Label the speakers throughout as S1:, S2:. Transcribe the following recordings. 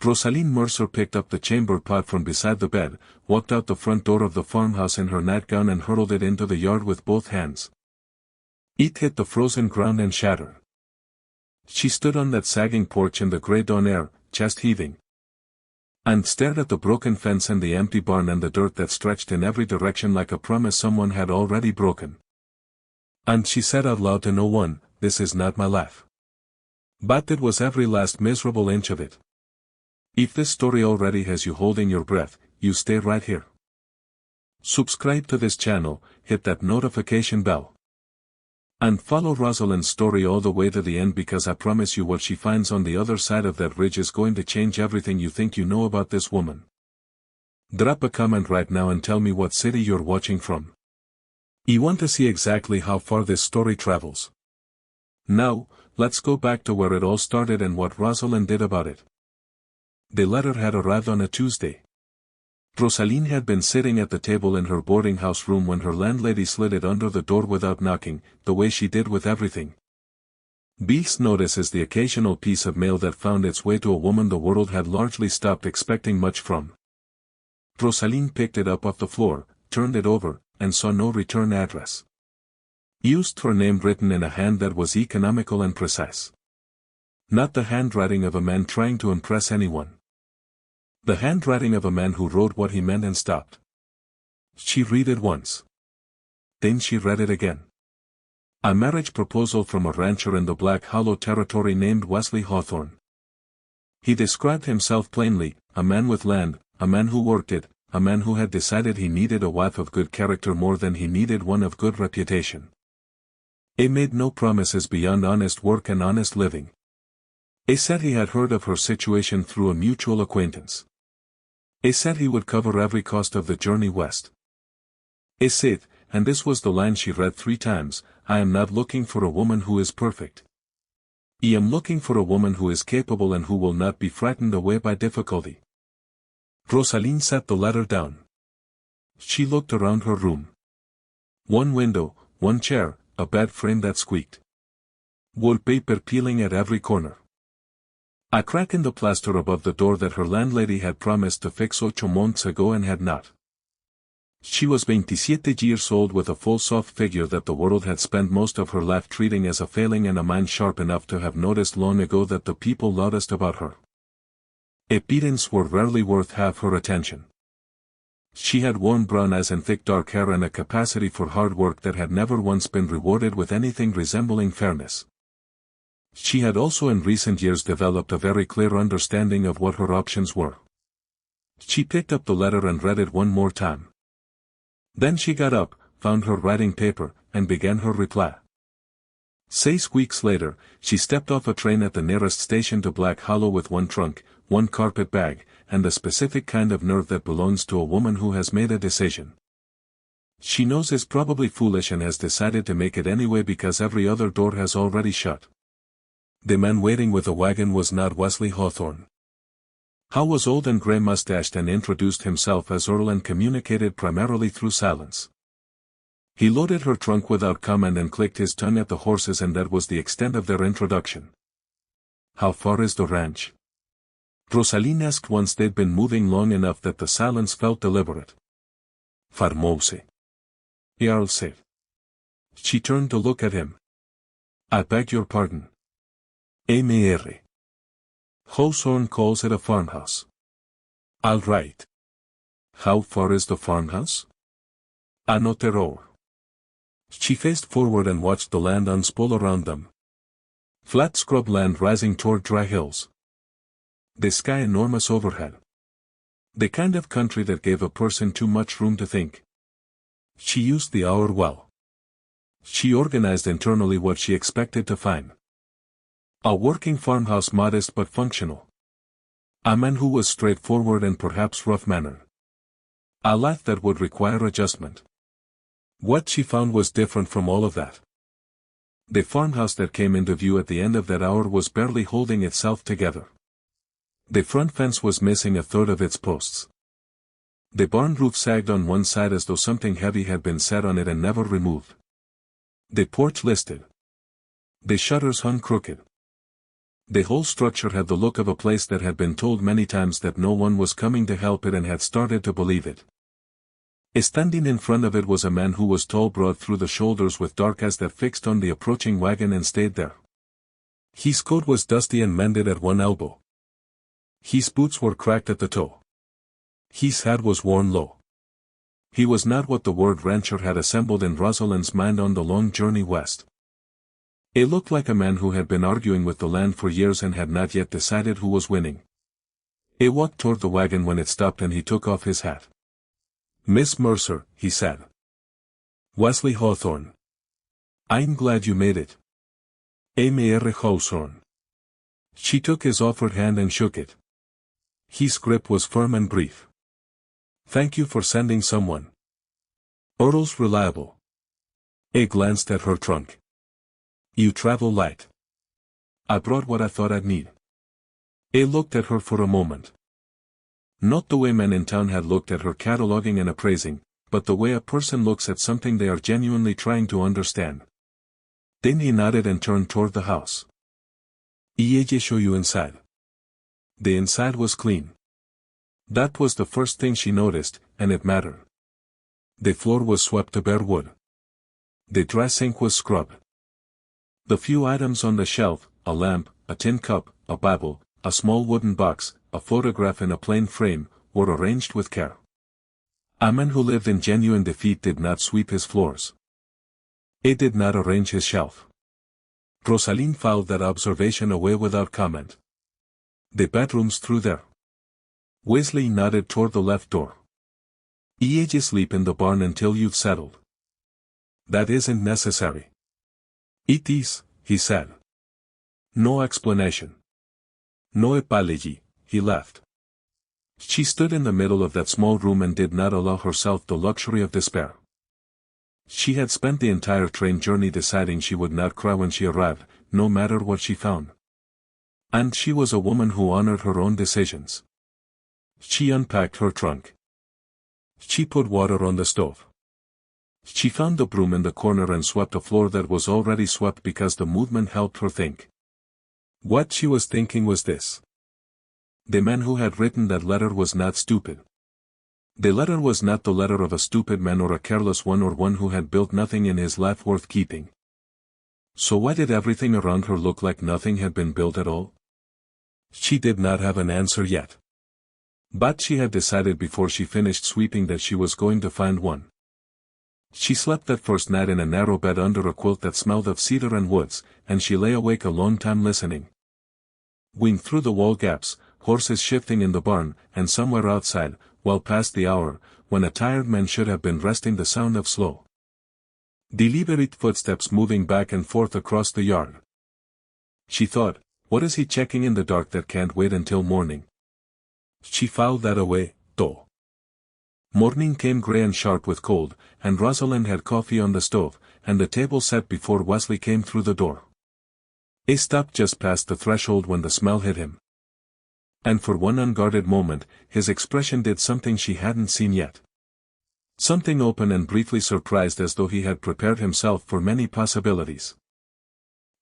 S1: Rosalind Mercer picked up the chamber pot from beside the bed, walked out the front door of the farmhouse in her nightgown and hurled it into the yard with both hands. It hit the frozen ground and shattered. She stood on that sagging porch in the grey dawn air, chest heaving, and stared at the broken fence and the empty barn and the dirt that stretched in every direction like a promise someone had already broken. And she said out loud to no one, "This is not my life. But it was every last miserable inch of it. If this story already has you holding your breath, you stay right here. Subscribe to this channel, hit that notification bell, and follow Rosalind's story all the way to the end, because I promise you what she finds on the other side of that ridge is going to change everything you think you know about this woman. Drop a comment right now and tell me what city you're watching from. You want to see exactly how far this story travels. Now, let's go back to where it all started and what Rosalind did about it. The letter had arrived on a Tuesday. Rosalind had been sitting at the table in her boarding house room when her landlady slid it under the door without knocking, the way she did with everything. Beast notice is the occasional piece of mail that found its way to a woman the world had largely stopped expecting much from. Rosalind picked it up off the floor, turned it over, and saw no return address. Used her name written in a hand that was economical and precise. Not the handwriting of a man trying to impress anyone. The handwriting of a man who wrote what he meant and stopped. She read it once. Then she read it again. A marriage proposal from a rancher in the Black Hollow territory named Wesley Hawthorne. He described himself plainly, a man with land, a man who worked it, a man who had decided he needed a wife of good character more than he needed one of good reputation. He made no promises beyond honest work and honest living. He said he had heard of her situation through a mutual acquaintance. He said he would cover every cost of the journey west. He said, and this was the line she read 3 times, "I am not looking for a woman who is perfect. I am looking for a woman who is capable and who will not be frightened away by difficulty." Rosalind set the letter down. She looked around her room. One window, one chair, a bed frame that squeaked. Wallpaper peeling at every corner. A crack in the plaster above the door that her landlady had promised to fix 8 months ago and had not. She was 27 years old with a full soft figure that the world had spent most of her life treating as a failing and a mind sharp enough to have noticed long ago that the people loudest about her appearance were rarely worth half her attention. She had warm brown eyes and thick dark hair and a capacity for hard work that had never once been rewarded with anything resembling fairness. She had also in recent years developed a very clear understanding of what her options were. She picked up the letter and read it one more time. Then she got up, found her writing paper, and began her reply. 6 weeks later, she stepped off a train at the nearest station to Black Hollow with 1 trunk, 1 carpet bag, and the specific kind of nerve that belongs to a woman who has made a decision. She knows it's probably foolish and has decided to make it anyway because every other door has already shut. The man waiting with the wagon was not Wesley Hawthorne. Howe was old and gray-mustached and introduced himself as Earl and communicated primarily through silence. He loaded her trunk without comment and clicked his tongue at the horses, and that was the extent of their introduction. "How far is the ranch?" Rosalind asked once they'd been moving long enough that the silence felt deliberate. "Farmhouse," the Earl said. She turned to look at him. "I beg your pardon." Mr. Hawthorne calls it a farmhouse. "All right. How far is the farmhouse?" "Another hour." She faced forward and watched the land unspool around them. Flat scrub land rising toward dry hills. The sky enormous overhead. The kind of country that gave a person too much room to think. She used the hour well. She organized internally what she expected to find. A working farmhouse, modest but functional. A man who was straightforward and perhaps rough-mannered. A life that would require adjustment. What she found was different from all of that. The farmhouse that came into view at the end of that hour was barely holding itself together. The front fence was missing 1/3 of its posts. The barn roof sagged on one side as though something heavy had been set on it and never removed. The porch listed. The shutters hung crooked. The whole structure had the look of a place that had been told many times that no one was coming to help it and had started to believe it. Standing in front of it was a man who was tall, broad through the shoulders, with dark eyes that fixed on the approaching wagon and stayed there. His coat was dusty and mended at one elbow. His boots were cracked at the toe. His hat was worn low. He was not what the word rancher had assembled in Rosalind's mind on the long journey west. It looked like a man who had been arguing with the land for years and had not yet decided who was winning. He walked toward the wagon when it stopped and he took off his hat. "Miss Mercer," he said. "Wesley Hawthorne. I'm glad you made it." Imperio de Ranchos. She took his offered hand and shook it. His grip was firm and brief. "Thank you for sending someone. Oral's reliable." He glanced at her trunk. "You travel light." "I brought what I thought I'd need." He looked at her for a moment. Not the way men in town had looked at her cataloging and appraising, but the way a person looks at something they are genuinely trying to understand. Then he nodded and turned toward the house. "I'll show you inside." The inside was clean. That was the first thing she noticed, and it mattered. The floor was swept to bare wood. The dry sink was scrubbed. The few items on the shelf, a lamp, a tin cup, a Bible, a small wooden box, a photograph in a plain frame, were arranged with care. A man who lived in genuine defeat did not sweep his floors. He did not arrange his shelf. Rosalind filed that observation away without comment. "The bedroom's through there." Wesley nodded toward the left door. "I'll sleep in the barn until you've settled." "That isn't necessary." "It is," he said. No explanation. No apology, he left. She stood in the middle of that small room and did not allow herself the luxury of despair. She had spent the entire train journey deciding she would not cry when she arrived, no matter what she found. And she was a woman who honored her own decisions. She unpacked her trunk. She put water on the stove. She found the broom in the corner and swept a floor that was already swept because the movement helped her think. What she was thinking was this. The man who had written that letter was not stupid. The letter was not the letter of a stupid man or a careless one or one who had built nothing in his life worth keeping. So why did everything around her look like nothing had been built at all? She did not have an answer yet. But she had decided before she finished sweeping that she was going to find one. She slept that first night in a narrow bed under a quilt that smelled of cedar and woods, and she lay awake a long time listening. Wing through the wall gaps, horses shifting in the barn, and somewhere outside, well past the hour, when a tired man should have been resting, the sound of slow, deliberate footsteps moving back and forth across the yard. She thought, what is he checking in the dark that can't wait until morning? She filed that away, though. Morning came gray and sharp with cold, and Rosalind had coffee on the stove, and the table set before Wesley came through the door. He stopped just past the threshold when the smell hit him. And for one unguarded moment, his expression did something she hadn't seen yet. Something open and briefly surprised, as though he had prepared himself for many possibilities.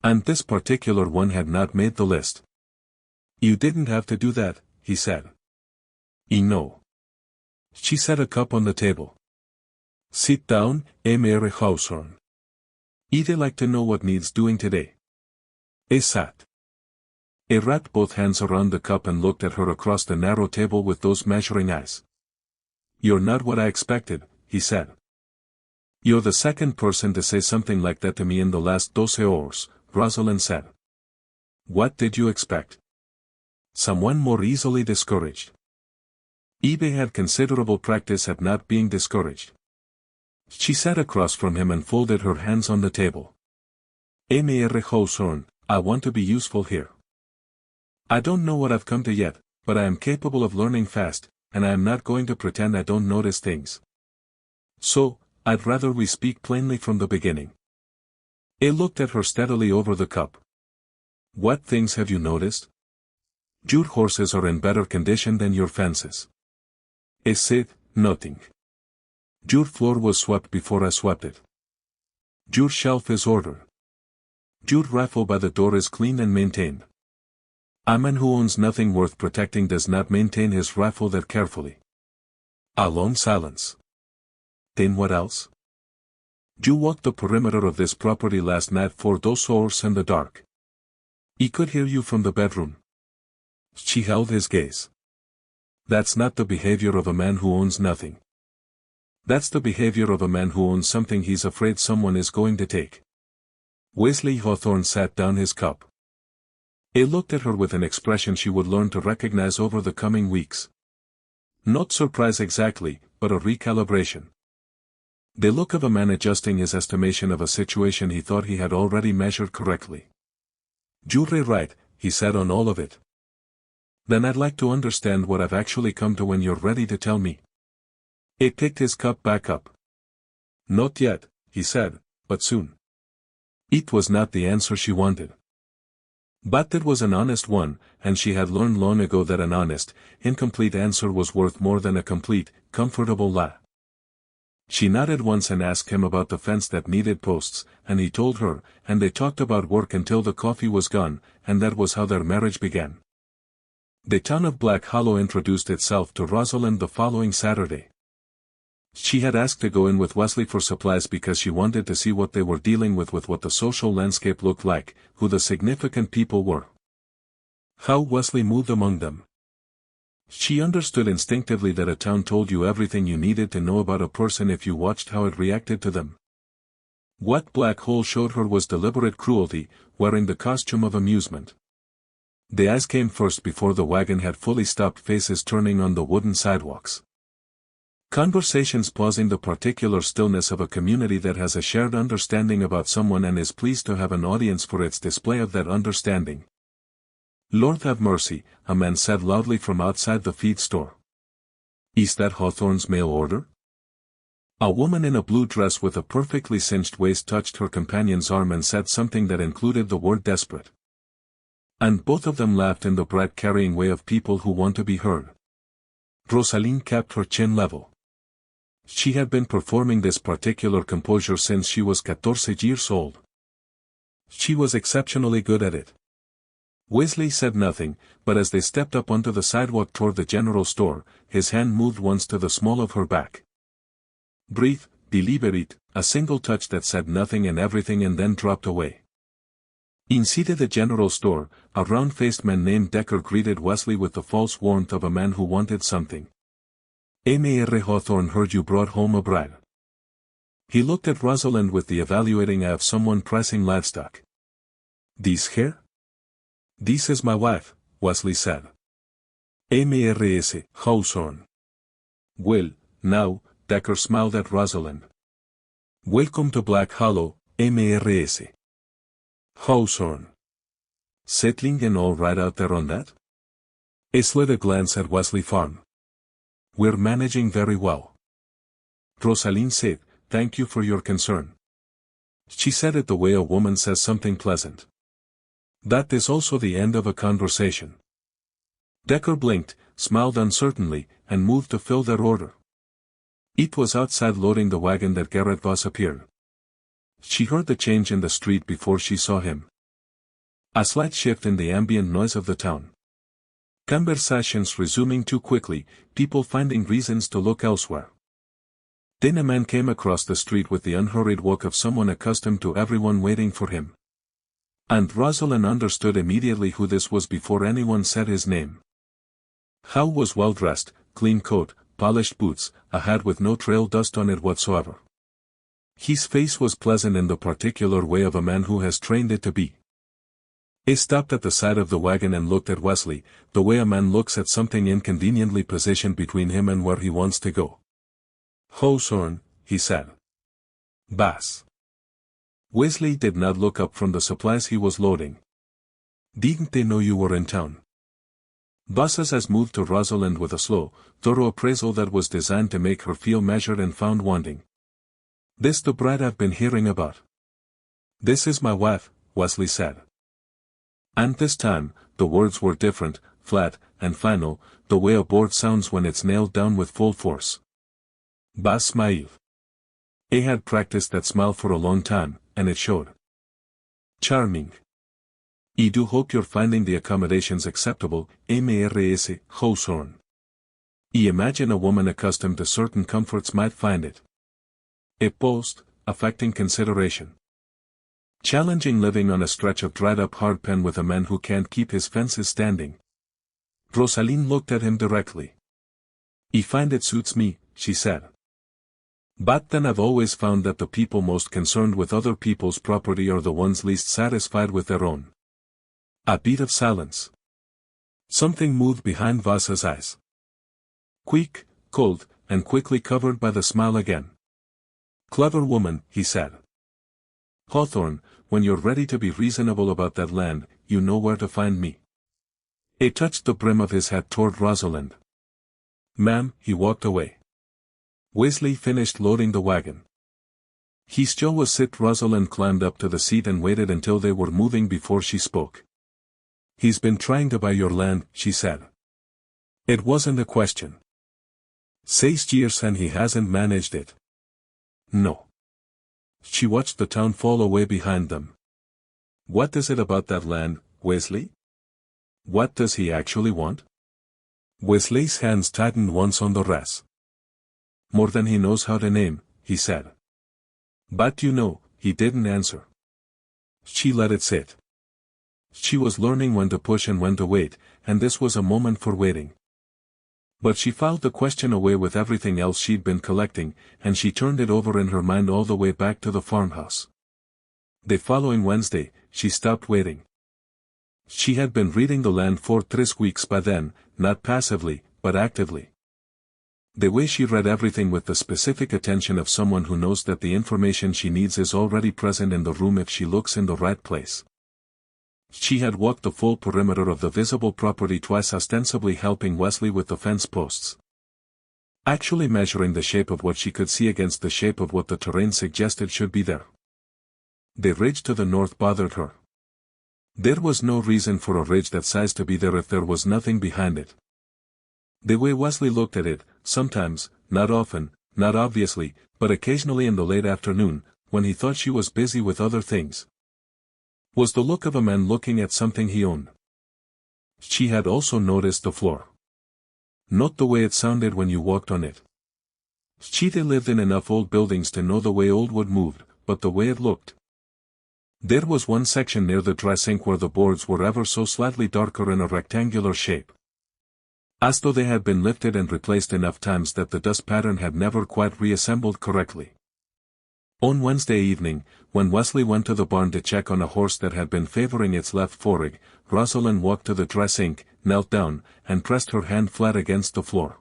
S1: And this particular one had not made the list. You didn't have to do that, he said. No. She set a cup on the table. Sit down, Imperio de Ranchos. I'd like to know what needs doing today. He sat. He wrapped both hands around the cup and looked at her across the narrow table with those measuring eyes. You're not what I expected, he said. You're the second person to say something like that to me in the last 12 hours, Rosalind said. What did you expect? Someone more easily discouraged. Ebe had considerable practice at not being discouraged. She sat across from him and folded her hands on the table. Imperio de Ranchos, I want to be useful here. I don't know what I've come to yet, but I am capable of learning fast, and I am not going to pretend I don't notice things. So, I'd rather we speak plainly from the beginning. He looked at her steadily over the cup. What things have you noticed? Your horses are in better condition than your fences. He said, nothing. Your floor was swept before I swept it. Your shelf is ordered. Your rifle by the door is clean and maintained. A man who owns nothing worth protecting does not maintain his rifle that carefully. A long silence. Then what else? You walked the perimeter of this property last night for 2 hours in the dark. He could hear you from the bedroom. She held his gaze. That's not the behavior of a man who owns nothing. That's the behavior of a man who owns something he's afraid someone is going to take. Wesley Hawthorne sat down his cup. He looked at her with an expression she would learn to recognize over the coming weeks. Not surprise exactly, but a recalibration. The look of a man adjusting his estimation of a situation he thought he had already measured correctly. You're right, he said, on all of it. Then I'd like to understand what I've actually come to when you're ready to tell me. He picked his cup back up. Not yet, he said, but soon. It was not the answer she wanted. But it was an honest one, and she had learned long ago that an honest, incomplete answer was worth more than a complete, comfortable lie. She nodded once and asked him about the fence that needed posts, and he told her, and they talked about work until the coffee was gone, and that was how their marriage began. The town of Black Hollow introduced itself to Rosalind the following Saturday. She had asked to go in with Wesley for supplies because she wanted to see what they were dealing with what the social landscape looked like, who the significant people were. How Wesley moved among them. She understood instinctively that a town told you everything you needed to know about a person if you watched how it reacted to them. What Black Hole showed her was deliberate cruelty, wearing the costume of amusement. The eyes came first before the wagon had fully stopped, faces turning on the wooden sidewalks. Conversations pausing, the particular stillness of a community that has a shared understanding about someone and is pleased to have an audience for its display of that understanding. Lord have mercy, a man said loudly from outside the feed store. Is that Hawthorne's mail order? A woman in a blue dress with a perfectly cinched waist touched her companion's arm and said something that included the word desperate. And both of them laughed in the bright carrying way of people who want to be heard. Rosalind kept her chin level. She had been performing this particular composure since she was 14 years old. She was exceptionally good at it. Wesley said nothing, but as they stepped up onto the sidewalk toward the general store, his hand moved once to the small of her back. Brief, deliberate, a single touch that said nothing and everything and then dropped away. Inside the general store, a round-faced man named Decker greeted Wesley with the false warmth of a man who wanted something. Mr. Hawthorne heard you brought home a bride. He looked at Rosalind with the evaluating eye of someone pricing livestock. This here? This is my wife, Wesley said. Mrs. Hawthorne. Well, now, Decker smiled at Rosalind. Welcome to Black Hollow, Mrs. Hawthorne. Settling in all right out there on that? He slid a glance at Wesley Farm. We're managing very well. Rosalind said, thank you for your concern. She said it the way a woman says something pleasant. That is also the end of a conversation. Decker blinked, smiled uncertainly, and moved to fill their order. It was outside loading the wagon that Garrett Voss appeared. She heard the change in the street before she saw him. A slight shift in the ambient noise of the town. Conversations resuming too quickly, people finding reasons to look elsewhere. Then a man came across the street with the unhurried walk of someone accustomed to everyone waiting for him. And Rosalind understood immediately who this was before anyone said his name. Howe was well dressed, clean coat, polished boots, a hat with no trail dust on it whatsoever. His face was pleasant in the particular way of a man who has trained it to be. He stopped at the side of the wagon and looked at Wesley, the way a man looks at something inconveniently positioned between him and where he wants to go. Hawthorne, he said. Bass. Wesley did not look up from the supplies he was loading. Didn't they know you were in town? Bass's has moved to Rosalind with a slow, thorough appraisal that was designed to make her feel measured and found wanting. This the bride I've been hearing about. This is my wife, Wesley said. And this time, the words were different, flat, and final, the way a board sounds when it's nailed down with full force. Bass smiled. He had practiced that smile for a long time, and it showed. Charming. I do hope you're finding the accommodations acceptable, Mrs. Hawthorne. I imagine a woman accustomed to certain comforts might find it a post, affecting consideration. Challenging living on a stretch of dried-up hardpan with a man who can't keep his fences standing. Rosalind looked at him directly. I find it suits me, she said. But then I've always found that the people most concerned with other people's property are the ones least satisfied with their own. A beat of silence. Something moved behind Vasa's eyes. Quick, cold, and quickly covered by the smile again. Clever woman, he said. Hawthorne, when you're ready to be reasonable about that land, you know where to find me. He touched the brim of his hat toward Rosalind. Ma'am, he walked away. Wesley finished loading the wagon. He still was sit. Rosalind climbed up to the seat and waited until they were moving before she spoke. He's been trying to buy your land, she said. It wasn't a question. 6 years and he hasn't managed it. No. She watched the town fall away behind them. What is it about that land, Wesley? What does he actually want? Wesley's hands tightened once on the rest. More than he knows how to name, he said. But you know, he didn't answer. She let it sit. She was learning when to push and when to wait, and this was a moment for waiting. But she filed the question away with everything else she'd been collecting, and she turned it over in her mind all the way back to the farmhouse. The following Wednesday, she stopped waiting. She had been reading the land for 3 weeks by then, not passively, but actively. The way she read everything with the specific attention of someone who knows that the information she needs is already present in the room if she looks in the right place. She had walked the full perimeter of the visible property twice, ostensibly helping Wesley with the fence posts. Actually measuring the shape of what she could see against the shape of what the terrain suggested should be there. The ridge to the north bothered her. There was no reason for a ridge that size to be there if there was nothing behind it. The way Wesley looked at it, sometimes, not often, not obviously, but occasionally in the late afternoon, when he thought she was busy with other things, was the look of a man looking at something he owned. She had also noticed the floor. Not the way it sounded when you walked on it. She'd lived in enough old buildings to know the way old wood moved, but the way it looked. There was one section near the dry sink where the boards were ever so slightly darker in a rectangular shape. As though they had been lifted and replaced enough times that the dust pattern had never quite reassembled correctly. On Wednesday evening, when Wesley went to the barn to check on a horse that had been favoring its left foreleg, Rosalind walked to the dry sink, knelt down, and pressed her hand flat against the floor.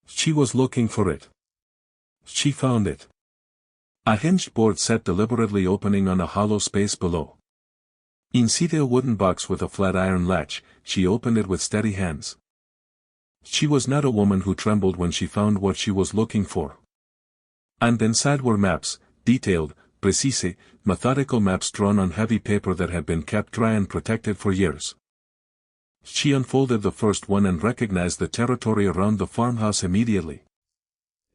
S1: She was looking for it. She found it. A hinged board set deliberately opening on a hollow space below. Inside a wooden box with a flat iron latch, she opened it with steady hands. She was not a woman who trembled when she found what she was looking for. And inside were maps, detailed, precise, methodical maps drawn on heavy paper that had been kept dry and protected for years. She unfolded the first one and recognized the territory around the farmhouse immediately.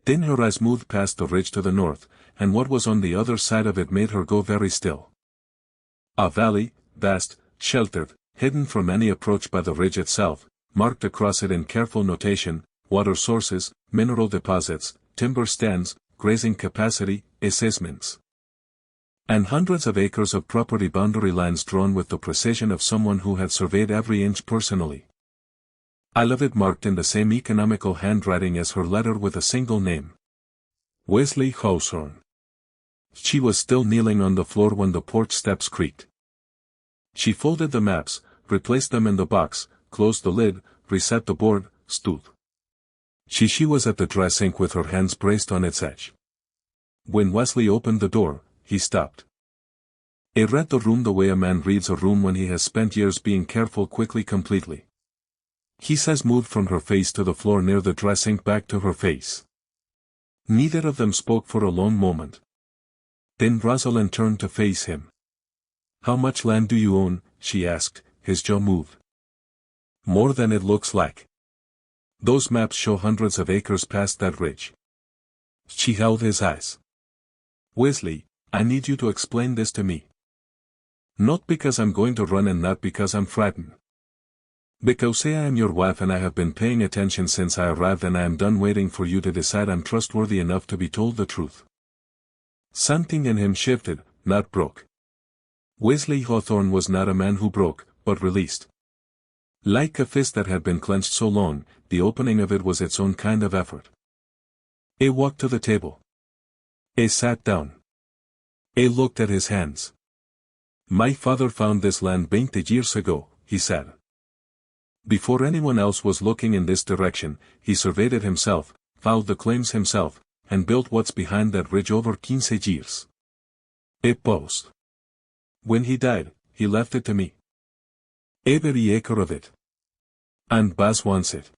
S1: Then her eyes moved past the ridge to the north, and what was on the other side of it made her go very still. A valley, vast, sheltered, hidden from any approach by the ridge itself, marked across it in careful notation, water sources, mineral deposits, timber stands, grazing capacity, assessments. And hundreds of acres of property boundary lines drawn with the precision of someone who had surveyed every inch personally. I love it marked in the same economical handwriting as her letter with a single name. Wesley Hawthorne. She was still kneeling on the floor when the porch steps creaked. She folded the maps, replaced them in the box, closed the lid, reset the board, stood. She was at the dry sink with her hands braced on its edge. When Wesley opened the door, he stopped. He read the room the way a man reads a room when he has spent years being careful quickly completely. His eyes moved from her face to the floor near the dry sink back to her face. Neither of them spoke for a long moment. Then Rosalind turned to face him. How much land do you own? She asked, his jaw moved. More than it looks like. Those maps show hundreds of acres past that ridge. She held his eyes. Wesley, I need you to explain this to me. Not because I'm going to run and not because I'm frightened. Because I am your wife and I have been paying attention since I arrived and I am done waiting for you to decide I'm trustworthy enough to be told the truth. Something in him shifted, not broke. Wesley Hawthorne was not a man who broke, but released. Like a fist that had been clenched so long, the opening of it was its own kind of effort. He walked to the table. He sat down. He looked at his hands. My father found this land 20 years ago, he said. Before anyone else was looking in this direction, he surveyed it himself, filed the claims himself, and built what's behind that ridge over 15 years. He paused. When he died, he left it to me. Every acre of it. And Baz wants it.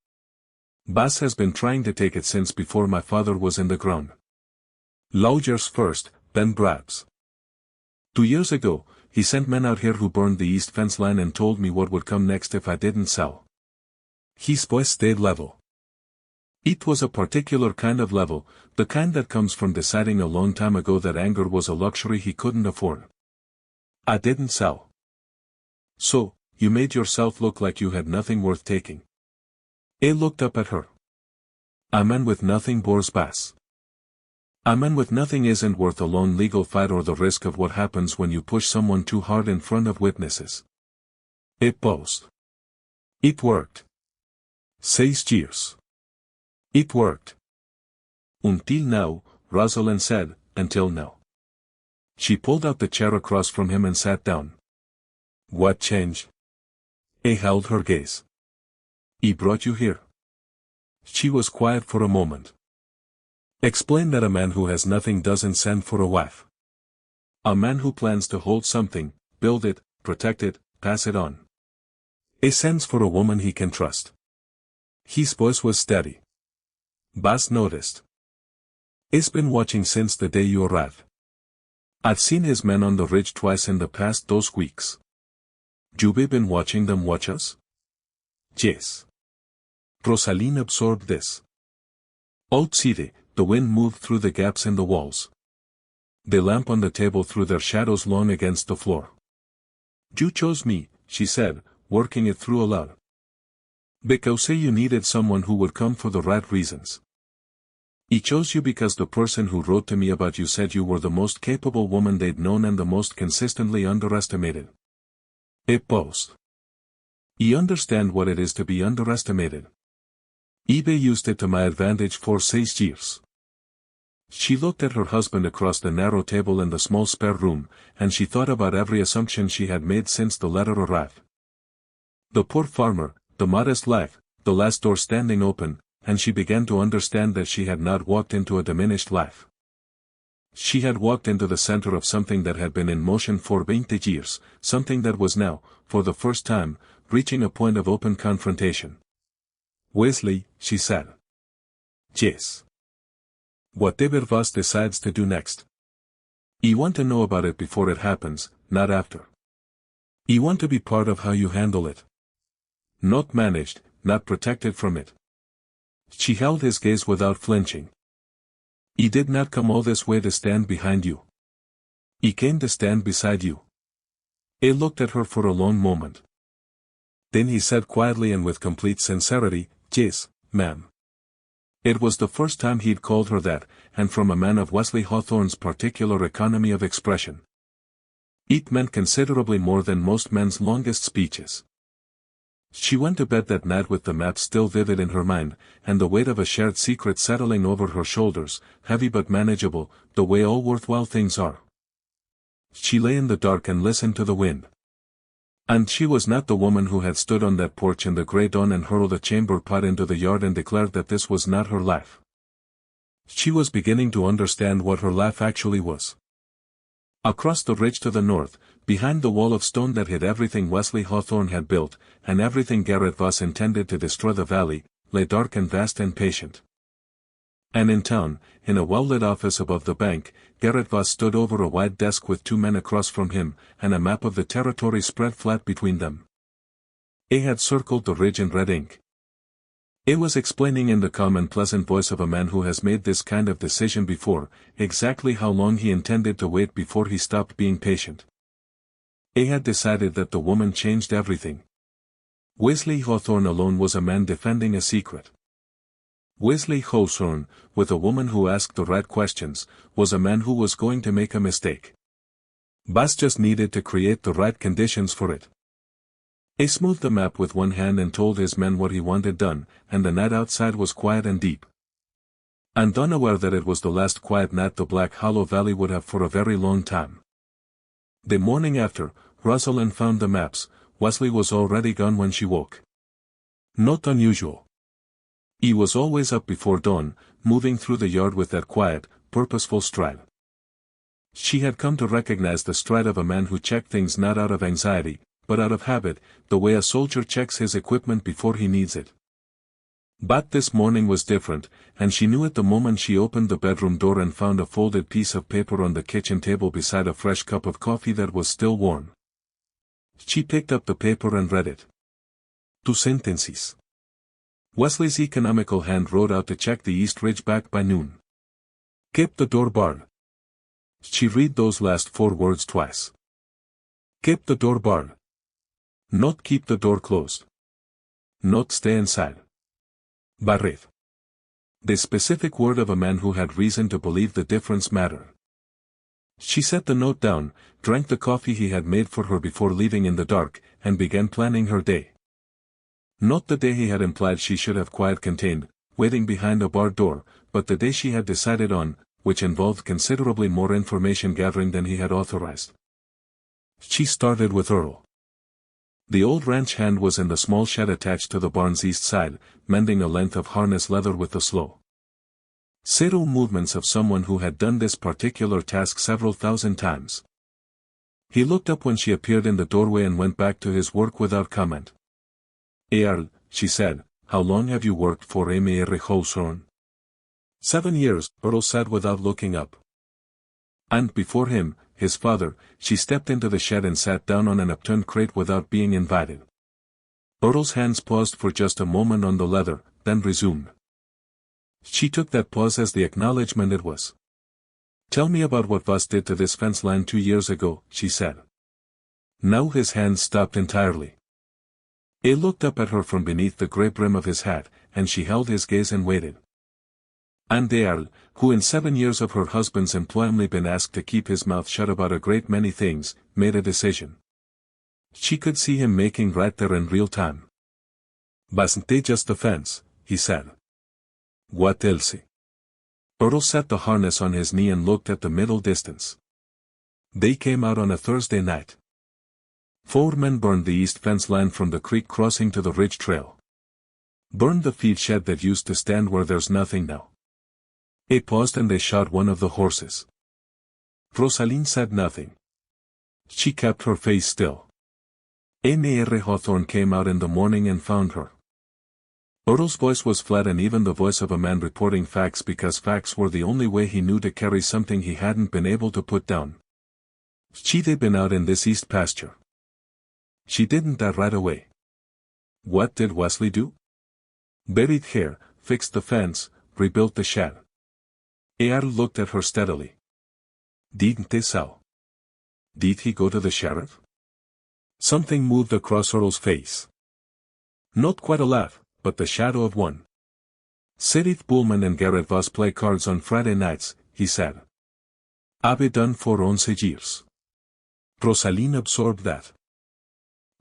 S1: Baz has been trying to take it since before my father was in the ground. Lawyers first, then bribes. 2 years ago, he sent men out here who burned the east fence line and told me what would come next if I didn't sell. His voice stayed level. It was a particular kind of level, the kind that comes from deciding a long time ago that anger was a luxury he couldn't afford. I didn't sell. So, you made yourself look like you had nothing worth taking. He looked up at her. A man with nothing bores Baz. A man with nothing isn't worth a long legal fight or the risk of what happens when you push someone too hard in front of witnesses. He paused. It worked. 6 years. It worked. Until now, Rosalind said, until now. She pulled out the chair across from him and sat down. What changed? He held her gaze. He brought you here. She was quiet for a moment. Explain that a man who has nothing doesn't send for a wife. A man who plans to hold something, build it, protect it, pass it on. He sends for a woman he can trust. His voice was steady. Baz noticed. He's been watching since the day you arrived. I've seen his men on the ridge twice in the past 2 weeks. You've been watching them watch us? Yes. Rosalind absorbed this. Outside, the wind moved through the gaps in the walls. The lamp on the table threw their shadows long against the floor. You chose me, she said, working it through aloud. Because you needed someone who would come for the right reasons. He chose you because the person who wrote to me about you said you were the most capable woman they'd known and the most consistently underestimated. He paused. You understand what it is to be underestimated. eBay used it to my advantage for 6 years. She looked at her husband across the narrow table in the small spare room, and she thought about every assumption she had made since the letter arrived. The poor farmer, the modest life, the last door standing open, and she began to understand that she had not walked into a diminished life. She had walked into the center of something that had been in motion for 20 years, something that was now, for the first time, reaching a point of open confrontation. Wesley, she said. Yes. Whatever Voss decides to do next. You want to know about it before it happens, not after. You want to be part of how you handle it. Not managed, not protected from it. She held his gaze without flinching. He did not come all this way to stand behind you. He came to stand beside you. He looked at her for a long moment. Then he said quietly and with complete sincerity, Yes, ma'am. It was the first time he'd called her that, and from a man of Wesley Hawthorne's particular economy of expression. It meant considerably more than most men's longest speeches. She went to bed that night with the map still vivid in her mind, and the weight of a shared secret settling over her shoulders, heavy but manageable, the way all worthwhile things are. She lay in the dark and listened to the wind. And she was not the woman who had stood on that porch in the grey dawn and hurled a chamber pot into the yard and declared that this was not her life. She was beginning to understand what her life actually was. Across the ridge to the north, behind the wall of stone that hid everything Wesley Hawthorne had built, and everything Garrett Voss intended to destroy the valley, lay dark and vast and patient. And in town, in a well-lit office above the bank, Garrett Voss stood over a wide desk with 2 men across from him, and a map of the territory spread flat between them. He had circled the ridge in red ink. He was explaining in the calm and pleasant voice of a man who has made this kind of decision before, exactly how long he intended to wait before he stopped being patient. I had decided that the woman changed everything. Wesley Hawthorne alone was a man defending a secret. Wesley Hawthorne, with a woman who asked the right questions, was a man who was going to make a mistake. Bas just needed to create the right conditions for it. He smoothed the map with one hand and told his men what he wanted done, and the night outside was quiet and deep. And unaware that it was the last quiet night the Black Hollow Valley would have for a very long time. The morning after, Rosalind found the maps. Wesley was already gone when she woke. Not unusual. He was always up before dawn, moving through the yard with that quiet, purposeful stride. She had come to recognize the stride of a man who checked things not out of anxiety, but out of habit, the way a soldier checks his equipment before he needs it. But this morning was different, and she knew it the moment she opened the bedroom door and found a folded piece of paper on the kitchen table beside a fresh cup of coffee that was still warm. She picked up the paper and read it. 2 sentences. Wesley's economical hand wrote out to check the East Ridge back by noon. Keep the door barred. She read those last 4 words twice. Keep the door barred. Not keep the door closed. Not stay inside. Barred. The specific word of a man who had reason to believe the difference mattered. She set the note down, drank the coffee he had made for her before leaving in the dark, and began planning her day. Not the day he had implied she should have quiet contained, waiting behind a barred door, but the day she had decided on, which involved considerably more information gathering than he had authorized. She started with Earl. The old ranch hand was in the small shed attached to the barn's east side, mending a length of harness leather with the slow, subtle movements of someone who had done this particular task several thousand times. He looked up when she appeared in the doorway and went back to his work without comment. Earl, she said, how long have you worked for Mr. Hawthorne? 7 years, Earl said without looking up. And before him, his father, she stepped into the shed and sat down on an upturned crate without being invited. Earl's hands paused for just a moment on the leather, then resumed. She took that pause as the acknowledgement it was. Tell me about what Voss did to this fence line 2 years ago, she said. Now his hands stopped entirely. He looked up at her from beneath the grey brim of his hat, and she held his gaze and waited. And Earl, who in 7 years of her husband's employment been asked to keep his mouth shut about a great many things, made a decision. She could see him making right there in real time. Wasn't they just the fence, he said. What else? Earl set the harness on his knee and looked at the middle distance. They came out on a Thursday night. 4 men burned the east fence line from the creek crossing to the ridge trail. Burned the feed shed that used to stand where there's nothing now. He paused and they shot one of the horses. Rosalind said nothing. She kept her face still. Mr. Hawthorne came out in the morning and found her. Earl's voice was flat and even the voice of a man reporting facts because facts were the only way he knew to carry something he hadn't been able to put down. She'd been out in this east pasture. She didn't that right away. What did Wesley do? Buried hair, fixed the fence, rebuilt the shed. Earl looked at her steadily. Didn't they sell? Did he go to the sheriff? Something moved across Earl's face. Not quite a laugh, but the shadow of one. Sedith Bullman and Garrett Voss play cards on Friday nights, he said. I've done for 11 years. Rosalind absorbed that.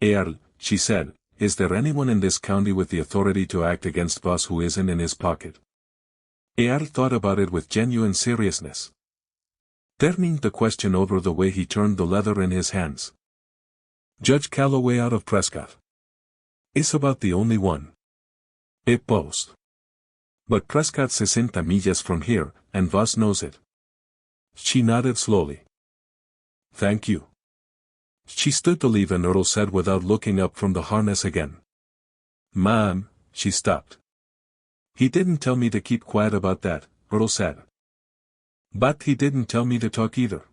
S1: Earl, she said, is there anyone in this county with the authority to act against Voss who isn't in his pocket? Earl thought about it with genuine seriousness. Turning the question over the way he turned the leather in his hands. Judge Calloway out of Prescott. Is about the only one. He paused. But Prescott's 60 millas from here, and Voss knows it. She nodded slowly. Thank you. She stood to leave and Earl said without looking up from the harness again. Ma'am, she stopped. He didn't tell me to keep quiet about that, Earl said. But he didn't tell me to talk either.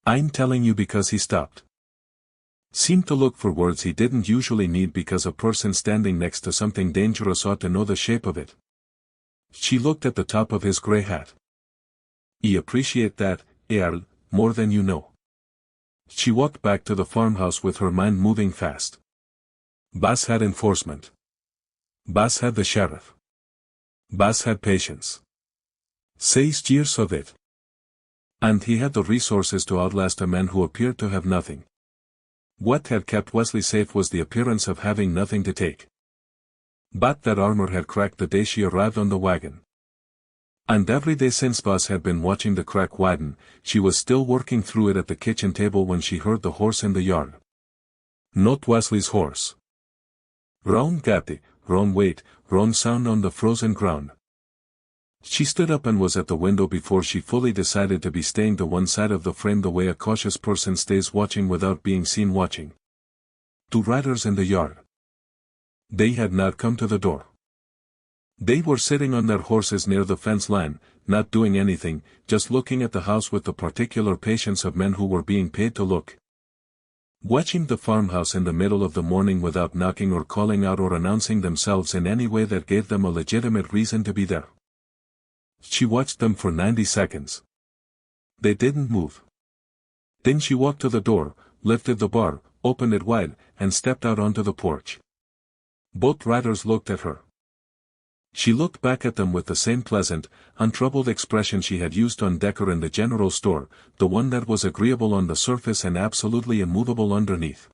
S1: I'm telling you because he stopped. Seemed to look for words he didn't usually need because a person standing next to something dangerous ought to know the shape of it. She looked at the top of his gray hat. I appreciate that, Earl, more than you know. She walked back to the farmhouse with her mind moving fast. Bass had enforcement. Bass had the sheriff. Bass had patience. 6 years of it. And he had the resources to outlast a man who appeared to have nothing. What had kept Wesley safe was the appearance of having nothing to take. But that armor had cracked the day she arrived on the wagon. And every day since Bass had been watching the crack widen, she was still working through it at the kitchen table when she heard the horse in the yard. Not Wesley's horse. Wrong gatti, wrong weight, wrong sound on the frozen ground. She stood up and was at the window before she fully decided to be staying to one side of the frame the way a cautious person stays watching without being seen watching. 2 riders in the yard. They had not come to the door. They were sitting on their horses near the fence line, not doing anything, just looking at the house with the particular patience of men who were being paid to look. Watching the farmhouse in the middle of the morning without knocking or calling out or announcing themselves in any way that gave them a legitimate reason to be there. She watched them for 90 seconds. They didn't move. Then she walked to the door, lifted the bar, opened it wide, and stepped out onto the porch. Both riders looked at her. She looked back at them with the same pleasant, untroubled expression she had used on Decker in the general store, the one that was agreeable on the surface and absolutely immovable underneath.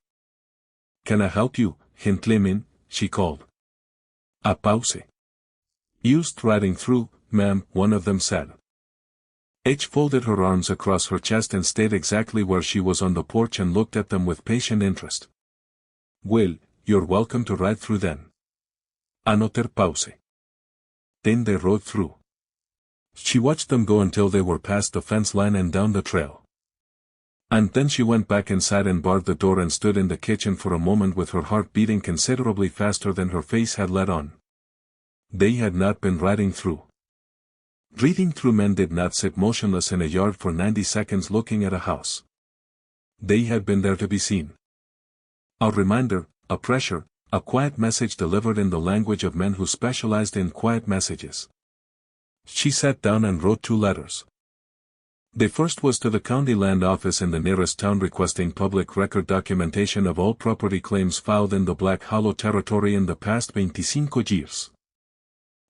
S1: "Can I help you, gentlemen?" she called. "A pause." "Used riding through, ma'am," one of them said. H folded her arms across her chest and stayed exactly where she was on the porch and looked at them with patient interest. "Well, you're welcome to ride through then." Another pause. Then they rode through. She watched them go until they were past the fence line and down the trail. And then she went back inside and barred the door and stood in the kitchen for a moment with her heart beating considerably faster than her face had let on. They had not been riding through. Reading through men did not sit motionless in a yard for 90 seconds looking at a house. They had been there to be seen. A reminder, a pressure, a quiet message delivered in the language of men who specialized in quiet messages. She sat down and wrote 2 letters. The first was to the county land office in the nearest town requesting public record documentation of all property claims filed in the Black Hollow territory in the past 25 years.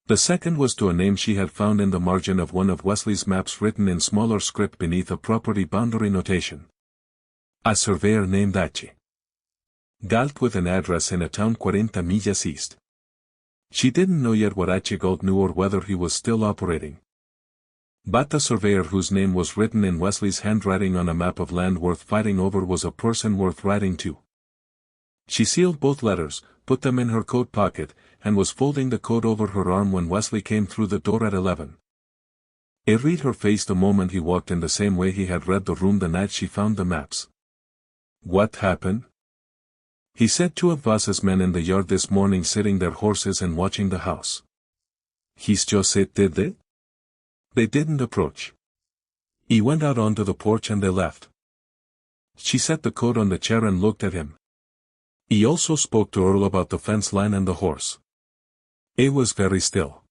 S1: The second was to a name she had found in the margin of one of Wesley's maps written in smaller script beneath a property boundary notation. A surveyor named H. Galt with an address in a town 40 millas east. She didn't know yet what H. Galt knew or whether he was still operating. But the surveyor whose name was written in Wesley's handwriting on a map of land worth fighting over was a person worth writing to. She sealed both letters, put them in her coat pocket, and was folding the coat over her arm when Wesley came through the door at 11. I read her face the moment he walked in the same way he had read the room the night she found the maps. "What happened?" He said 2 of Vass's men in the yard this morning sitting their horses and watching the house. "He's just it, did they?" "They didn't approach. He went out onto the porch and they left." She set the coat on the chair and looked at him. He also spoke to Earl about the fence line and the horse. It was very still.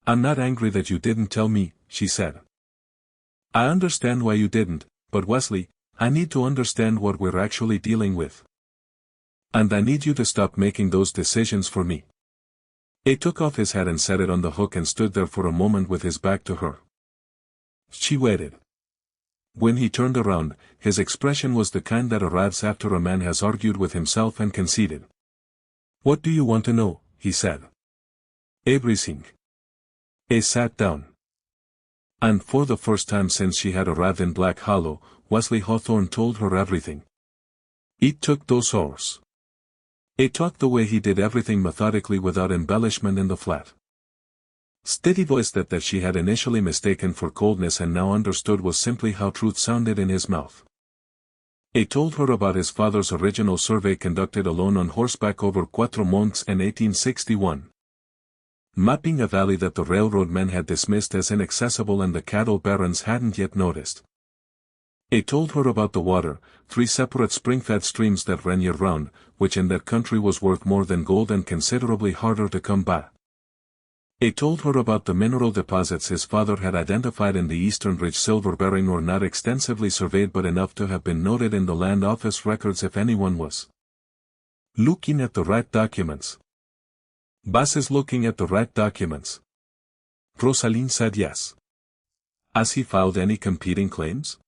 S1: "I'm not angry that you didn't tell me," she said. "I understand why you didn't, but Wesley, I need to understand what we're actually dealing with. And I need you to stop making those decisions for me." He took off his hat and set it on the hook and stood there for a moment with his back to her. She waited. When he turned around, his expression was the kind that arrives after a man has argued with himself and conceded. "What do you want to know?" he said. "Everything." He sat down. And for the first time since she had arrived in Black Hollow, Wesley Hawthorne told her everything. It took those hours. He talked the way he did everything methodically without embellishment in the flat. Steady voice that she had initially mistaken for coldness and now understood was simply how truth sounded in his mouth. He told her about his father's original survey conducted alone on horseback over Cuatro Montes in 1861. Mapping a valley that the railroad men had dismissed as inaccessible and the cattle barons hadn't yet noticed. He told her about the water, 3 separate spring-fed streams that ran year-round, which in that country was worth more than gold and considerably harder to come by. It told her about the mineral deposits his father had identified in the eastern ridge, silver-bearing or not extensively surveyed but enough to have been noted in the land office records if anyone was looking at the right documents. Bas is looking at the right documents. Rosalind said yes. Has he filed any competing claims?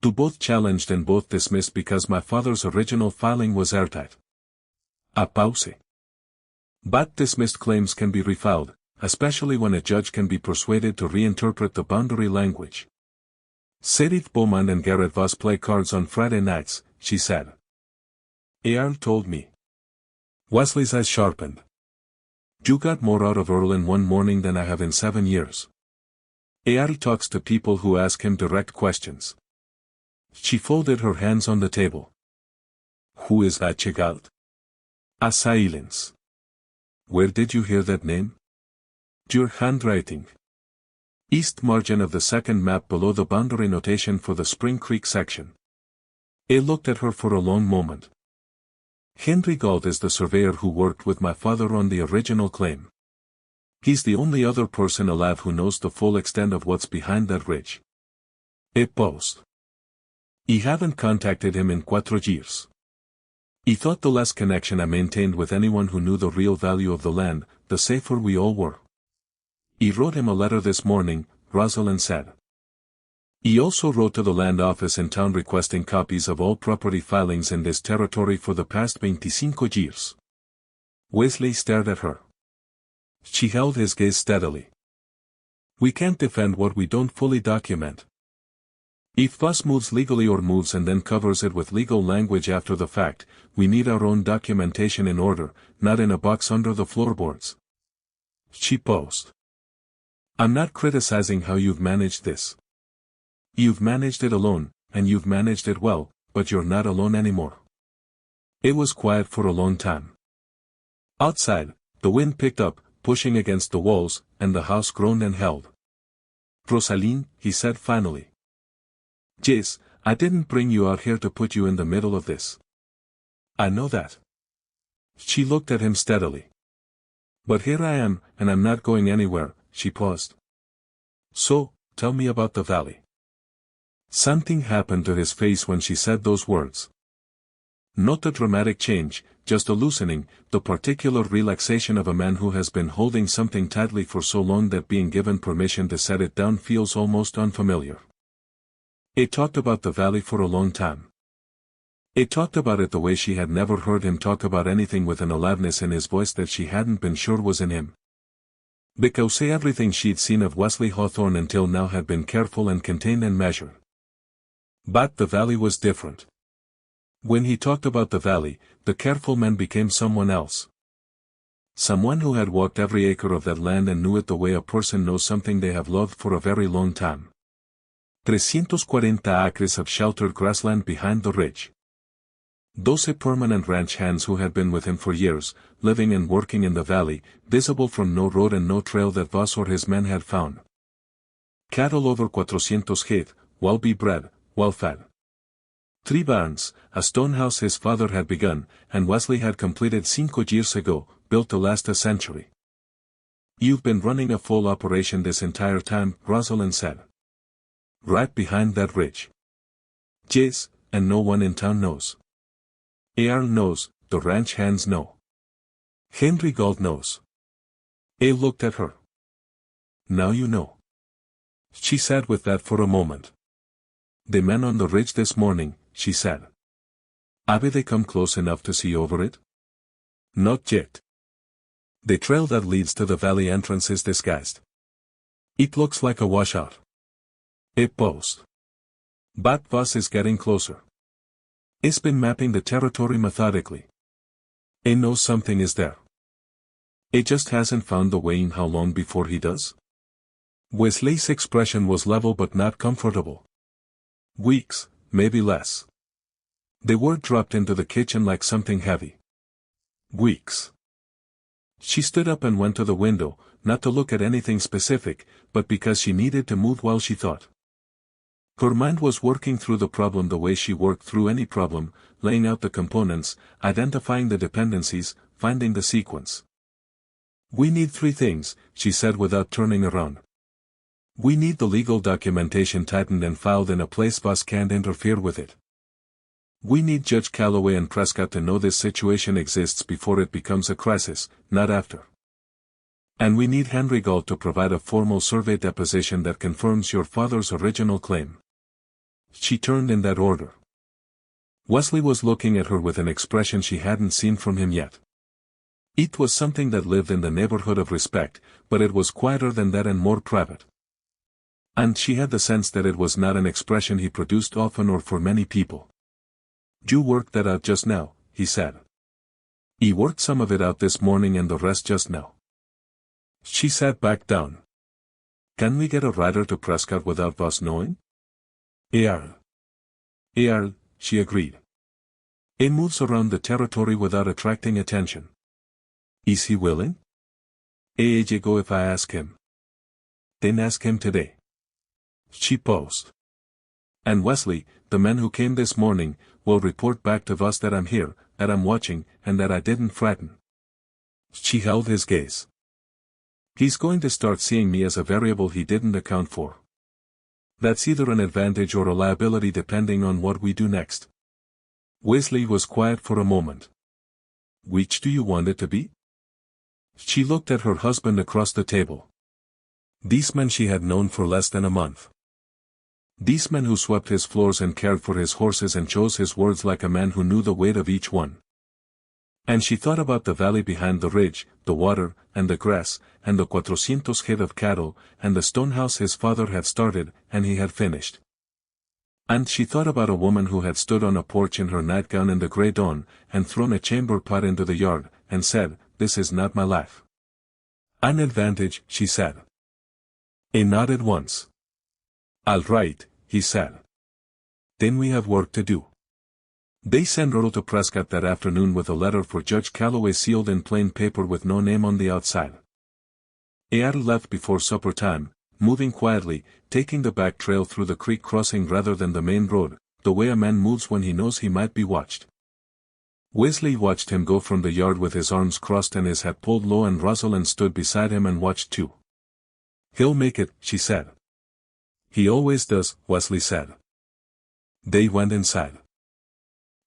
S1: To both challenged and both dismissed because my father's original filing was airtight. A pause. But dismissed claims can be refiled, especially when a judge can be persuaded to reinterpret the boundary language. Serith Beaumont and Garrett Voss play cards on Friday nights, she said. Earl told me. Wesley's eyes sharpened. You got more out of Earl in one morning than I have in 7 years. Earl talks to people who ask him direct questions. She folded her hands on the table. Who is that child? A silence. Where did you hear that name? Your handwriting. East margin of the second map below the boundary notation for the Spring Creek section. I looked at her for a long moment. Henry Galt is the surveyor who worked with my father on the original claim. He's the only other person alive who knows the full extent of what's behind that ridge. I paused. I haven't contacted him in 4 years. I thought the less connection I maintained with anyone who knew the real value of the land, the safer we all were. I wrote him a letter this morning, Rosalind said. He also wrote to the land office in town requesting copies of all property filings in this territory for the past 25 years. Wesley stared at her. She held his gaze steadily. We can't defend what we don't fully document. If Voss moves legally or moves and then covers it with legal language after the fact, we need our own documentation in order, not in a box under the floorboards. She paused. I'm not criticizing how you've managed this. You've managed it alone, and you've managed it well, but you're not alone anymore. It was quiet for a long time. Outside, the wind picked up, pushing against the walls, and the house groaned and held. Rosalind, he said finally. Jace, I didn't bring you out here to put you in the middle of this. I know that. She looked at him steadily. But here I am, and I'm not going anywhere, she paused. So, tell me about the valley. Something happened to his face when she said those words. Not a dramatic change, just a loosening, the particular relaxation of a man who has been holding something tightly for so long that being given permission to set it down feels almost unfamiliar. It talked about the valley for a long time. It talked about it the way she had never heard him talk about anything with an aliveness in his voice that she hadn't been sure was in him. Because everything she'd seen of Wesley Hawthorne until now had been careful and contained and measured. But the valley was different. When he talked about the valley, the careful man became someone else. Someone who had walked every acre of that land and knew it the way a person knows something they have loved for a very long time. 340 acres of sheltered grassland behind the ridge. 12 permanent ranch hands who had been with him for years, living and working in the valley, visible from no road and no trail that Voss or his men had found. Cattle over 400 head, well-bred, well-fed. 3 barns, a stone house his father had begun, and Wesley had completed 5 years ago, built to last a century. You've been running a full operation this entire time, Rosalind said. Right behind that ridge. Jace, and no one in town knows. Earl knows, the ranch hands know. Henry Galt knows. A looked at her. Now you know. She sat with that for a moment. The men on the ridge this morning, she said. Have they come close enough to see over it? Not yet. The trail that leads to the valley entrance is disguised. It looks like a washout. A paused. But Voss is getting closer. He's been mapping the territory methodically. He knows something is there. He just hasn't found the way in. How long before he does? Wesley's expression was level but not comfortable. Weeks, maybe less. The word dropped into the kitchen like something heavy. Weeks. She stood up and went to the window, not to look at anything specific, but because she needed to move while she thought. Her mind was working through the problem the way she worked through any problem, laying out the components, identifying the dependencies, finding the sequence. We need three things, she said without turning around. We need the legal documentation tightened and filed in a place Voss can't interfere with it. We need Judge Calloway and Prescott to know this situation exists before it becomes a crisis, not after. And we need Henry Galt to provide a formal survey deposition that confirms your father's original claim. She turned in that order. Wesley was looking at her with an expression she hadn't seen from him yet. It was something that lived in the neighborhood of respect, but it was quieter than that and more private. And she had the sense that it was not an expression he produced often or for many people. You worked that out just now, he said. He worked some of it out this morning and the rest just now. She sat back down. Can we get a rider to Prescott without Voss knowing? Earl, she agreed. He moves around the territory without attracting attention. Is he willing? Llegó if I ask him. Then ask him today. She paused. And Wesley, the men who came this morning, will report back to Voss that I'm here, that I'm watching, and that I didn't frighten. She held his gaze. He's going to start seeing me as a variable he didn't account for. That's either an advantage or a liability depending on what we do next. Wesley was quiet for a moment. Which do you want it to be? She looked at her husband across the table. These men she had known for less than a month. These men who swept his floors and cared for his horses and chose his words like a man who knew the weight of each one. And she thought about the valley behind the ridge, the water, and the grass, and the 400 head of cattle, and the stone house his father had started, and he had finished. And she thought about a woman who had stood on a porch in her nightgown in the gray dawn, and thrown a chamber pot into the yard, and said, "This is not my life." An advantage, she said. He nodded once. All right, he said. Then we have work to do. They sent Earl to Prescott that afternoon with a letter for Judge Calloway sealed in plain paper with no name on the outside. Earl left before supper time, moving quietly, taking the back trail through the creek crossing rather than the main road, the way a man moves when he knows he might be watched. Wesley watched him go from the yard with his arms crossed and his hat pulled low, and Rosalind stood beside him and watched too. He'll make it, she said. He always does, Wesley said. They went inside.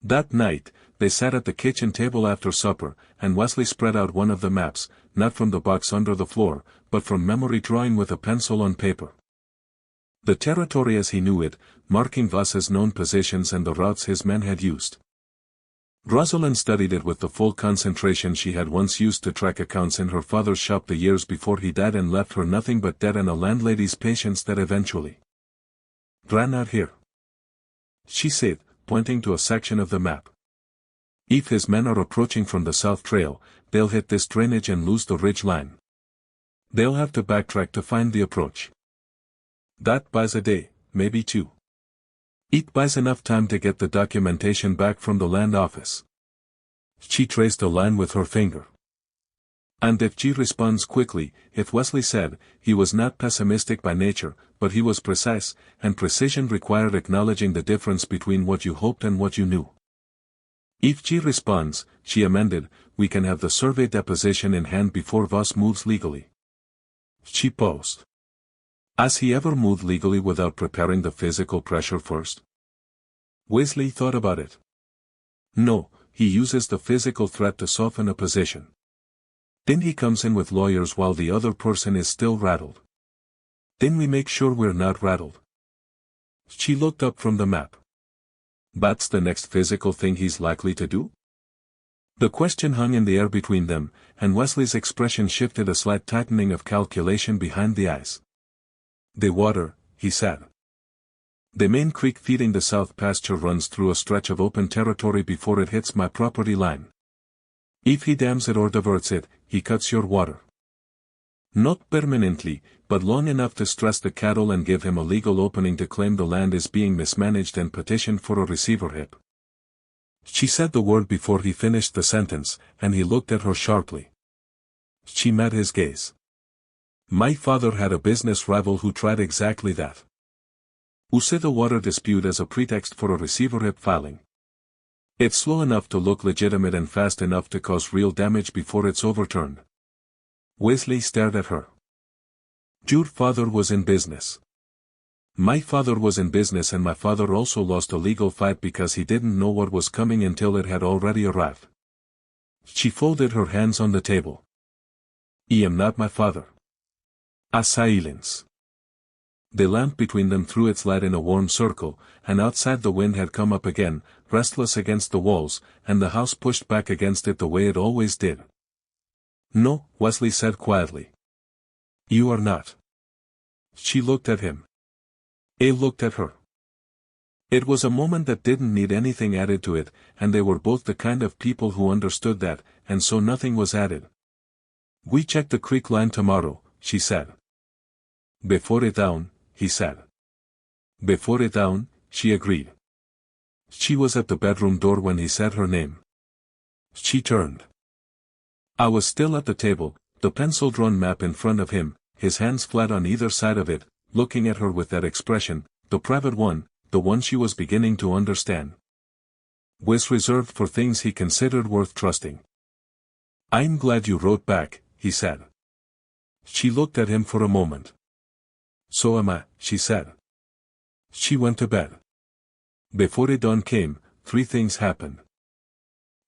S1: That night, they sat at the kitchen table after supper, and Wesley spread out one of the maps, not from the box under the floor, but from memory, drawing with a pencil on paper. The territory as he knew it, marking Voss's known positions and the routes his men had used. Rosalind studied it with the full concentration she had once used to track accounts in her father's shop the years before he died and left her nothing but debt and a landlady's patience that eventually ran out here. She said, pointing to a section of the map. If his men are approaching from the south trail, they'll hit this drainage and lose the ridge line. They'll have to backtrack to find the approach. That buys a day, maybe two. It buys enough time to get the documentation back from the land office. She traced a line with her finger. And if G responds quickly, if Wesley said, he was not pessimistic by nature, but he was precise, and precision required acknowledging the difference between what you hoped and what you knew. If G responds, she amended, we can have the survey deposition in hand before Voss moves legally. She paused. Has he ever moved legally without preparing the physical pressure first? Wesley thought about it. No, he uses the physical threat to soften a position. Then he comes in with lawyers while the other person is still rattled. Then we make sure we're not rattled. She looked up from the map. That's the next physical thing he's likely to do? The question hung in the air between them, and Wesley's expression shifted, a slight tightening of calculation behind the eyes. The water, he said. The main creek feeding the south pasture runs through a stretch of open territory before it hits my property line. If he dams it or diverts it, he cuts your water. Not permanently, but long enough to stress the cattle and give him a legal opening to claim the land is being mismanaged and petition for a receivership. She said the word before he finished the sentence, and he looked at her sharply. She met his gaze. My father had a business rival who tried exactly that. Used the water dispute as a pretext for a receivership filing. It's slow enough to look legitimate and fast enough to cause real damage before it's overturned. Wesley stared at her. Your father was in business. My father was in business, and my father also lost a legal fight because he didn't know what was coming until it had already arrived. She folded her hands on the table. I am not my father. A silence. The lamp between them threw its light in a warm circle, and outside the wind had come up again, restless against the walls, and the house pushed back against it the way it always did. No, Wesley said quietly. You are not. She looked at him. He looked at her. It was a moment that didn't need anything added to it, and they were both the kind of people who understood that, and so nothing was added. We check the creek line tomorrow, she said. Before it down, he said. Before it down, she agreed. She was at the bedroom door when he said her name. She turned. I was still at the table, the pencil-drawn map in front of him, his hands flat on either side of it, looking at her with that expression, the private one, the one she was beginning to understand. Was reserved for things he considered worth trusting. I'm glad you wrote back, he said. She looked at him for a moment. So am I, she said. She went to bed. Before the dawn came, 3 things happened.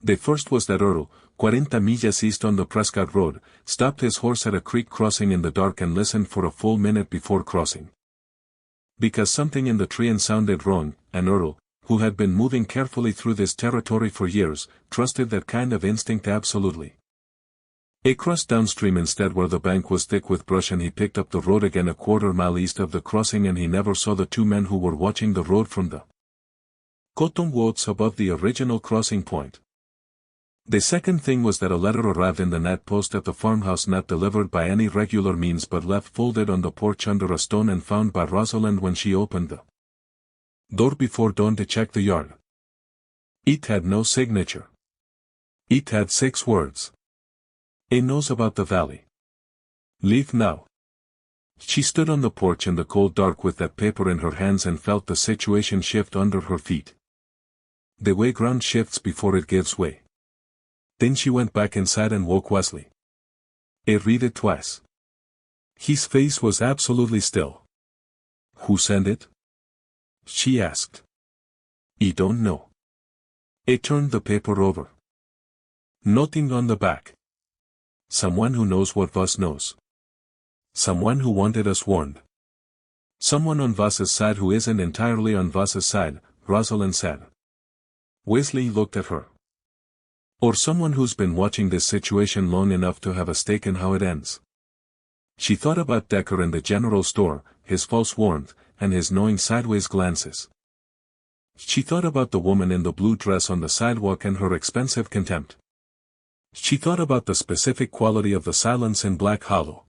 S1: The first was that Earl, 40 millas east on the Prescott Road, stopped his horse at a creek crossing in the dark and listened for a full minute before crossing. Because something in the terrain sounded wrong, and Earl, who had been moving carefully through this territory for years, trusted that kind of instinct absolutely. He crossed downstream instead where the bank was thick with brush, and he picked up the road again a quarter-mile east of the crossing, and he never saw the 2 men who were watching the road from the cotton woods above the original crossing point. The second thing was that a letter arrived in the night post at the farmhouse, not delivered by any regular means but left folded on the porch under a stone and found by Rosalind when she opened the door before dawn to check the yard. It had no signature. It had 6 words. He knows about the valley. Leave now. She stood on the porch in the cold dark with that paper in her hands and felt the situation shift under her feet. The way ground shifts before it gives way. Then she went back inside and woke Wesley. He read it twice. His face was absolutely still. Who sent it? She asked. I don't know. He turned the paper over. Nothing on the back. Someone who knows what Voss knows. Someone who wanted us warned. Someone on Voss's side who isn't entirely on Voss's side, Rosalind said. Wesley looked at her. Or someone who's been watching this situation long enough to have a stake in how it ends. She thought about Decker in the general store, his false warmth, and his knowing sideways glances. She thought about the woman in the blue dress on the sidewalk and her expensive contempt. She thought about the specific quality of the silence in Black Hollow.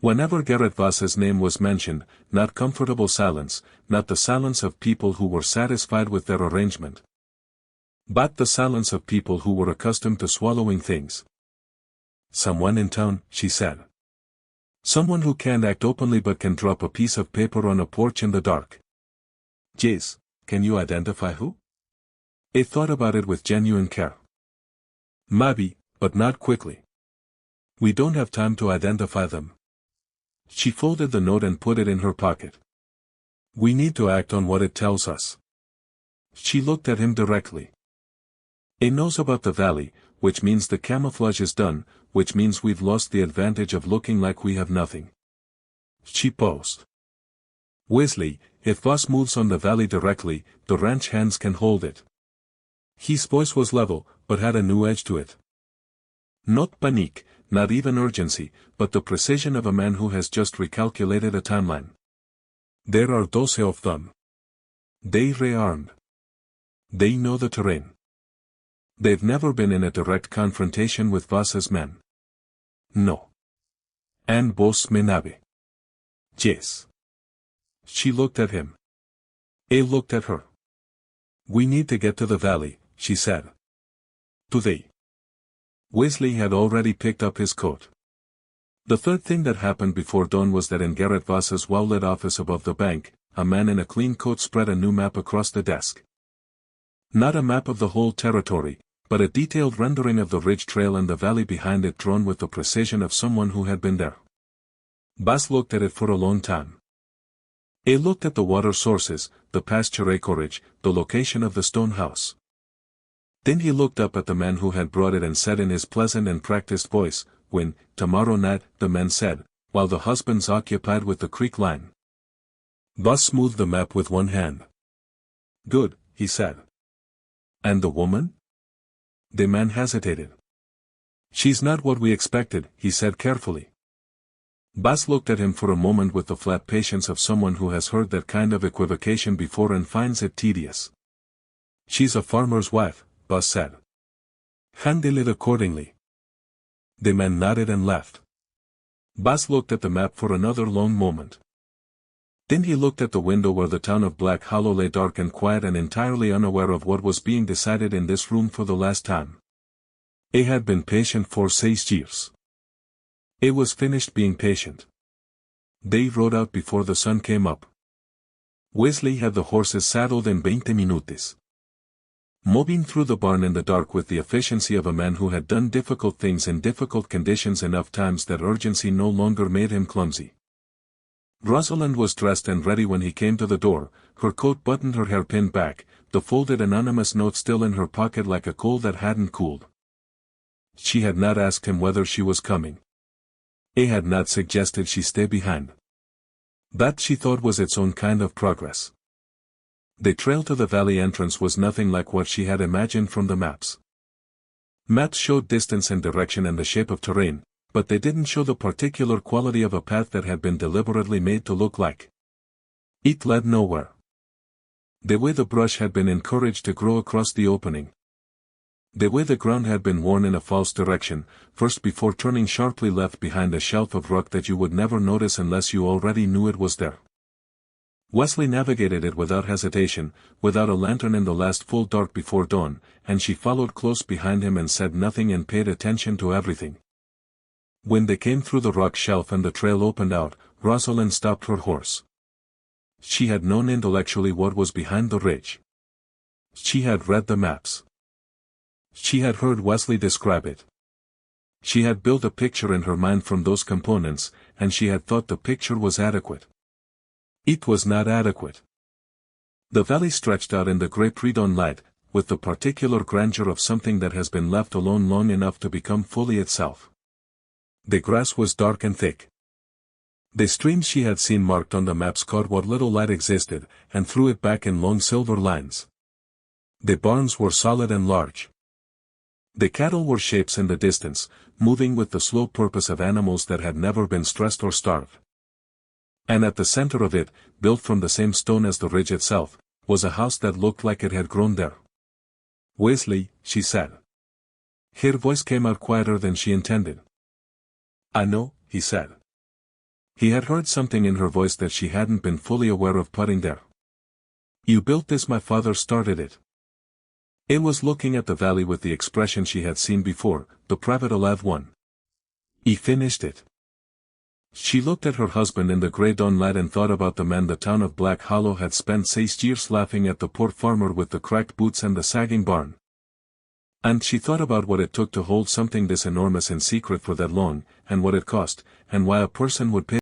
S1: Whenever Garrett Voss's name was mentioned, not comfortable silence, not the silence of people who were satisfied with their arrangement. But the silence of people who were accustomed to swallowing things. Someone in town, she said. Someone who can't act openly but can drop a piece of paper on a porch in the dark. Jace, can you identify who? He thought about it with genuine care. Maybe, but not quickly. We don't have time to identify them. She folded the note and put it in her pocket. We need to act on what it tells us. She looked at him directly. He knows about the valley, which means the camouflage is done, which means we've lost the advantage of looking like we have nothing. She paused. Wesley, if Voss moves on the valley directly, the ranch hands can hold it. His voice was level, but had a new edge to it. Not panique, not even urgency, but the precision of a man who has just recalculated a timeline. There are 12 of them. They rearmed. They know the terrain. They've never been in a direct confrontation with Voss's men. No. And vos me nabe. Yes. She looked at him. He looked at her. We need to get to the valley, she said. Today. Wesley had already picked up his coat. The third thing that happened before dawn was that in Garrett Voss's well-lit office above the bank, a man in a clean coat spread a new map across the desk. Not a map of the whole territory, but a detailed rendering of the ridge trail and the valley behind it drawn with the precision of someone who had been there. Bas looked at it for a long time. He looked at the water sources, the pasture acreage, the location of the stone house. Then he looked up at the man who had brought it and said in his pleasant and practiced voice, "When, tomorrow night," the man said, while the husband's occupied with the creek line. Bas smoothed the map with one hand. "Good," he said. "And the woman?" The man hesitated. "She's not what we expected," he said carefully. Bas looked at him for a moment with the flat patience of someone who has heard that kind of equivocation before and finds it tedious. "She's a farmer's wife," Bas said. "Handle it accordingly." The man nodded and left. Bas looked at the map for another long moment. Then he looked at the window where the town of Black Hollow lay dark and quiet and entirely unaware of what was being decided in this room for the last time. He had been patient for 6 years. He was finished being patient. They rode out before the sun came up. Wesley had the horses saddled in 20 minutes. Moving through the barn in the dark with the efficiency of a man who had done difficult things in difficult conditions enough times that urgency no longer made him clumsy. Rosalind was dressed and ready when he came to the door, her coat buttoned, her hair pinned back, the folded anonymous note still in her pocket like a coal that hadn't cooled. She had not asked him whether she was coming. He had not suggested she stay behind. That, she thought, was its own kind of progress. The trail to the valley entrance was nothing like what she had imagined from the maps. Maps showed distance and direction and the shape of terrain, but they didn't show the particular quality of a path that had been deliberately made to look like. It led nowhere. The way the brush had been encouraged to grow across the opening. The way the ground had been worn in a false direction, first before turning sharply left behind a shelf of rock that you would never notice unless you already knew it was there. Wesley navigated it without hesitation, without a lantern in the last full dark before dawn, and she followed close behind him and said nothing and paid attention to everything. When they came through the rock shelf and the trail opened out, Rosalind stopped her horse. She had known intellectually what was behind the ridge. She had read the maps. She had heard Wesley describe it. She had built a picture in her mind from those components, and she had thought the picture was adequate. It was not adequate. The valley stretched out in the grey pre-dawn light, with the particular grandeur of something that has been left alone long enough to become fully itself. The grass was dark and thick. The streams she had seen marked on the maps caught what little light existed, and threw it back in long silver lines. The barns were solid and large. The cattle were shapes in the distance, moving with the slow purpose of animals that had never been stressed or starved. And at the center of it, built from the same stone as the ridge itself, was a house that looked like it had grown there. "Wesley," she said. Her voice came out quieter than she intended. "I know," he said. He had heard something in her voice that she hadn't been fully aware of putting there. "You built this, my father started it." It was looking at the valley with the expression she had seen before, the private alive one. "He finished it." She looked at her husband in the grey dawn light and thought about the man the town of Black Hollow had spent 6 years laughing at, the poor farmer with the cracked boots and the sagging barn. And she thought about what it took to hold something this enormous in secret for that long, and what it cost, and why a person would pay